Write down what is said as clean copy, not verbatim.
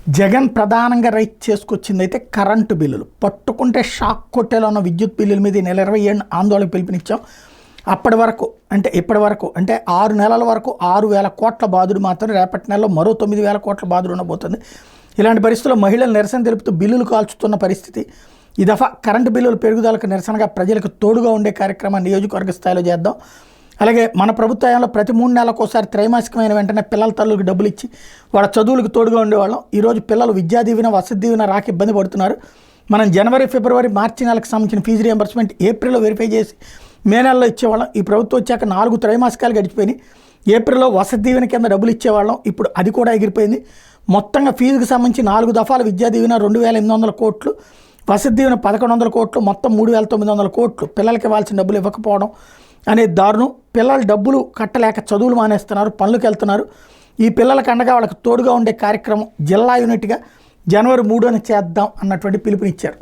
జగన్ ప్రధానంగా రైట్ చేసుకొచ్చింది అయితే కరెంటు బిల్లులు పట్టుకుంటే షాక్ కొట్టేలా ఉన్న విద్యుత్ బిల్లుల మీద ఈ నెల 27 ఆందోళన పిలుపునిచ్చాం. ఇప్పటి వరకు అంటే 6 నెలల వరకు 6,000 కోట్ల బాధుడు మాత్రం రేపటి నెలలో మరో 9,000 కోట్ల బాధుడు ఉండబోతుంది. ఇలాంటి పరిస్థితుల్లో మహిళలు నిరసన తెలుపుతూ బిల్లులు కాల్చుతున్న పరిస్థితి. ఈ దఫా కరెంటు బిల్లుల పెరుగుదలకు నిరసనగా ప్రజలకు తోడుగా ఉండే కార్యక్రమాన్ని నియోజకవర్గ స్థాయిలో చేద్దాం. అలాగే మన ప్రభుత్వంలో ప్రతి 3 నెలలకు ఒకసారి త్రైమాసికమైన వెంటనే పిల్లల తల్లులకు డబ్బులు ఇచ్చి వాళ్ళ చదువులకు తోడుగా ఉండేవాళ్ళం. ఈరోజు పిల్లలు విద్యా దీవెన, వసతి దీవెన రాక ఇబ్బంది పడుతున్నారు. మనం జనవరి, ఫిబ్రవరి, మార్చి నెలకు సంబంధించిన ఫీజు రియంబర్స్మెంట్ ఏప్రిల్లో వెరిఫై చేసి మే నెలలో ఇచ్చేవాళ్ళం. ఈ ప్రభుత్వం వచ్చాక 4 త్రైమాసికాలు గడిచిపోయినాయి. ఏప్రిల్లో వసతి దీవెన కింద డబ్బులు ఇచ్చేవాళ్ళం, ఇప్పుడు అది కూడా ఎగిరిపోయింది. మొత్తంగా ఫీజుకు సంబంధించి 4 దఫాలు విద్యా దీవెన 2,800 కోట్లు, వసతి దీవెన 1,100 కోట్లు, మొత్తం 3,900 కోట్లు పిల్లలకి ఇవ్వాల్సిన డబ్బులు ఇవ్వకపోవడం అనేది దారుణం. పిల్లలు డబ్బులు కట్టలేక చదువులు మానేస్తున్నారు, పనులకు వెళ్తున్నారు. ఈ పిల్లలకు అండగా వాళ్ళకి తోడుగా ఉండే కార్యక్రమం జిల్లా యూనిట్గా జనవరి 3న చేద్దాం అన్నటువంటి పిలుపునిచ్చారు.